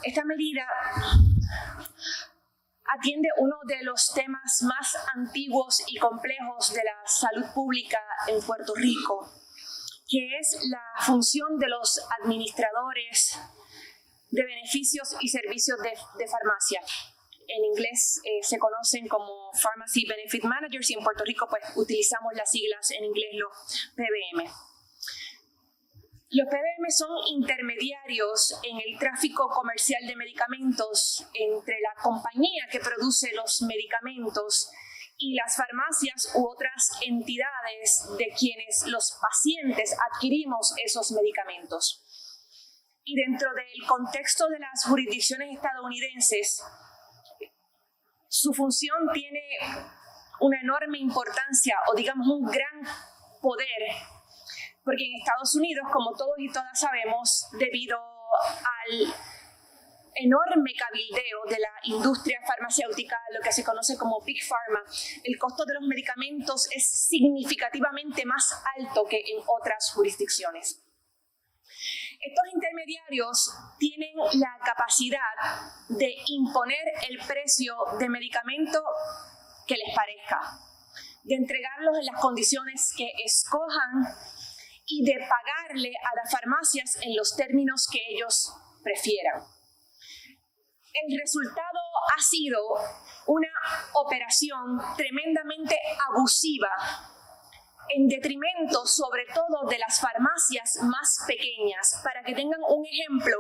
Esta medida atiende uno de los temas más antiguos y complejos de la salud pública en Puerto Rico, que es la función de los administradores de beneficios y servicios de farmacia. En inglés se conocen como Pharmacy Benefit Managers y en Puerto Rico pues utilizamos las siglas en inglés, los PBM. Los PBM son intermediarios en el tráfico comercial de medicamentos entre la compañía que produce los medicamentos y las farmacias u otras entidades de quienes los pacientes adquirimos esos medicamentos. Y dentro del contexto de las jurisdicciones estadounidenses, su función tiene una enorme importancia o digamos un gran poder, porque en Estados Unidos, como todos y todas sabemos, debido al enorme cabildeo de la industria farmacéutica, lo que se conoce como Big Pharma, el costo de los medicamentos es significativamente más alto que en otras jurisdicciones. Estos intermediarios tienen la capacidad de imponer el precio de medicamento que les parezca, de entregarlos en las condiciones que escojan y de pagarle a las farmacias en los términos que ellos prefieran. El resultado ha sido una operación tremendamente abusiva en detrimento sobre todo de las farmacias más pequeñas. Para que tengan un ejemplo,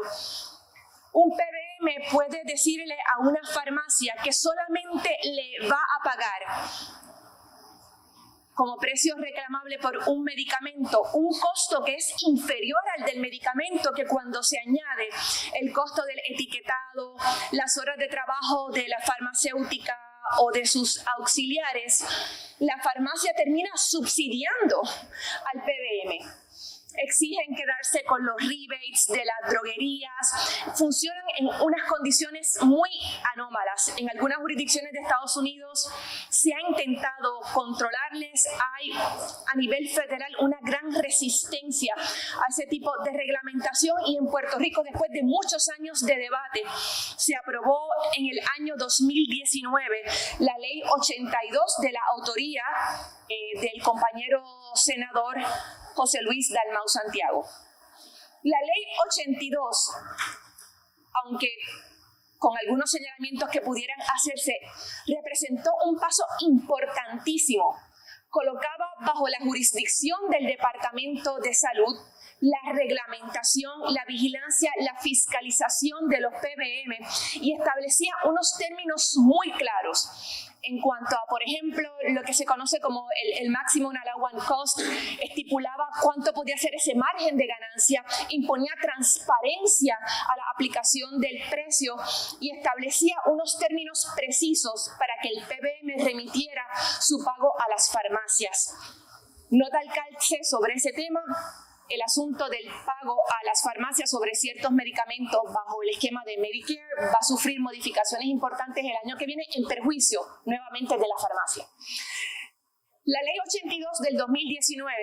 un PBM puede decirle a una farmacia que solamente le va a pagar como precio reclamable por un medicamento un costo que es inferior al del medicamento, que cuando se añade el costo del etiquetado, las horas de trabajo de la farmacéutica o de sus auxiliares, la farmacia termina subsidiando al PBM. Exigen quedarse con los rebates de las droguerías, funcionan en unas condiciones muy anómalas. En algunas jurisdicciones de Estados Unidos se ha intentado controlarles, hay a nivel federal una gran resistencia a ese tipo de reglamentación y en Puerto Rico, después de muchos años de debate, se aprobó en el año 2019 la Ley 82 de la autoría del compañero senador José Luis Dalmau Santiago. La Ley 82, aunque con algunos señalamientos que pudieran hacerse, representó un paso importantísimo. Colocaba bajo la jurisdicción del Departamento de Salud la reglamentación, la vigilancia, la fiscalización de los PBM y establecía unos términos muy claros en cuanto a, por ejemplo, lo que se conoce como el Maximum Allowance Cost, estipulaba cuánto podía ser ese margen de ganancia, imponía transparencia a la aplicación del precio y establecía unos términos precisos para que el PBM remitiera su pago a las farmacias. Nota al calce sobre ese tema. El asunto del pago a las farmacias sobre ciertos medicamentos bajo el esquema de Medicare va a sufrir modificaciones importantes el año que viene en perjuicio nuevamente de la farmacia. La Ley 82 del 2019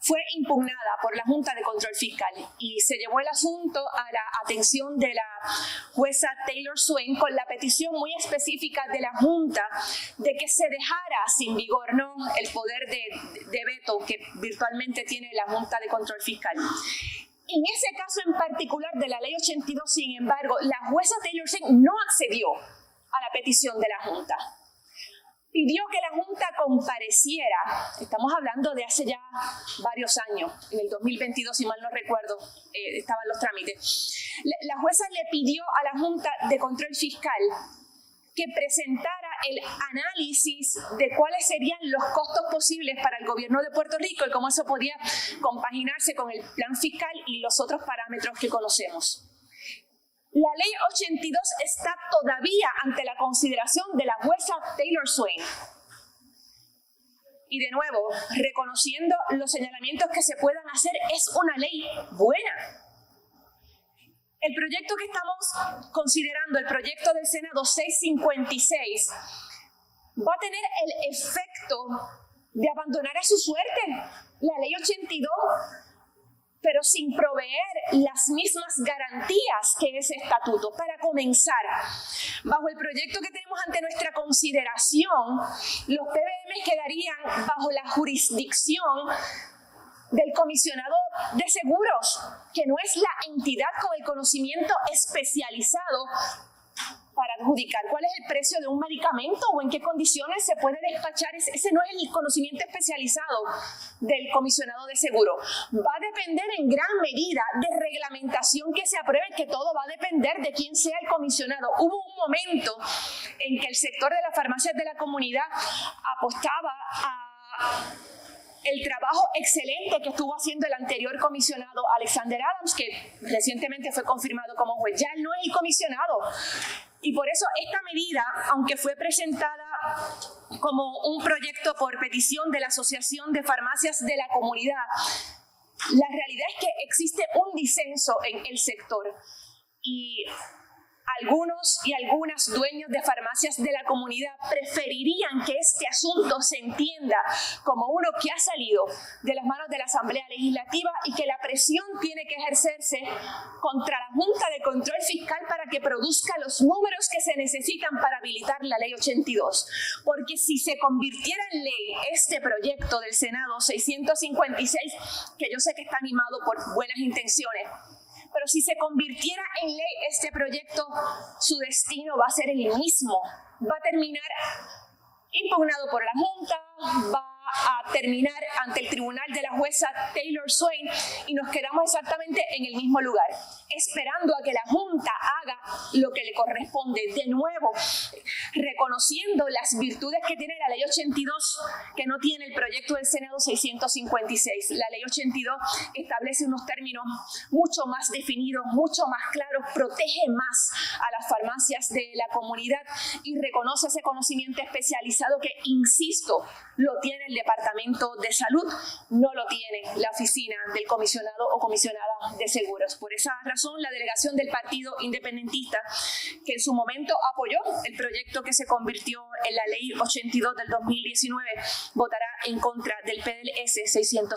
fue impugnada por la Junta de Control Fiscal y se llevó el asunto a la atención de la jueza Taylor Swain con la petición muy específica de la Junta de que se dejara sin vigor, ¿no?, el poder de veto que virtualmente tiene la Junta de Control Fiscal. En ese caso en particular de la Ley 82, sin embargo, la jueza Taylor Swain no accedió a la petición de la Junta. Pidió que la Junta compareciera, estamos hablando de hace ya varios años, en el 2022, si mal no recuerdo, estaban los trámites. La jueza le pidió a la Junta de Control Fiscal que presentara el análisis de cuáles serían los costos posibles para el gobierno de Puerto Rico y cómo eso podía compaginarse con el plan fiscal y los otros parámetros que conocemos. La Ley 82 está todavía ante la consideración de la jueza Taylor Swain. Y de nuevo, reconociendo los señalamientos que se puedan hacer, es una ley buena. El proyecto que estamos considerando, el proyecto del Senado 656, va a tener el efecto de abandonar a su suerte la Ley 82. pero sin proveer las mismas garantías que ese estatuto. Para comenzar, bajo el proyecto que tenemos ante nuestra consideración, los PBM quedarían bajo la jurisdicción del comisionado de seguros, que no es la entidad con el conocimiento especializado para adjudicar cuál es el precio de un medicamento o en qué condiciones se puede despachar. Ese no es el conocimiento especializado del comisionado de seguro. Va a depender en gran medida de reglamentación que se apruebe, que todo va a depender de quién sea el comisionado. Hubo un momento en que el sector de las farmacias de la comunidad apostaba a el trabajo excelente que estuvo haciendo el anterior comisionado Alexander Adams, que recientemente fue confirmado como juez. Ya él no es el comisionado. Y por eso esta medida, aunque fue presentada como un proyecto por petición de la Asociación de Farmacias de la Comunidad, la realidad es que existe un disenso en el sector. Y algunos y algunas dueños de farmacias de la comunidad preferirían que este asunto se entienda como uno que ha salido de las manos de la Asamblea Legislativa y que la presión tiene que ejercerse contra la Junta de Control Fiscal para que produzca los números que se necesitan para habilitar la Ley 82. Porque si se convirtiera en ley este proyecto del Senado 656, que yo sé que está animado por buenas intenciones, pero si se convirtiera en ley este proyecto, su destino va a ser el mismo. Va a terminar impugnado por la Junta, va a terminar ante el tribunal de la jueza Taylor Swain y nos quedamos exactamente en el mismo lugar, esperando a que la Junta haga lo que le corresponde. De nuevo, reconociendo las virtudes que tiene la Ley 82, que no tiene el proyecto del Senado 656. La Ley 82 establece unos términos mucho más definidos, mucho más claros, protege más a las farmacias de la comunidad y reconoce ese conocimiento especializado que, insisto, lo tiene el Departamento de Salud, no lo tiene la oficina del comisionado o comisionada de seguros. Por esa razón, la delegación del Partido Independentista, que en su momento apoyó el proyecto que se convirtió en la Ley 82 del 2019, votará en contra del PDLS 650.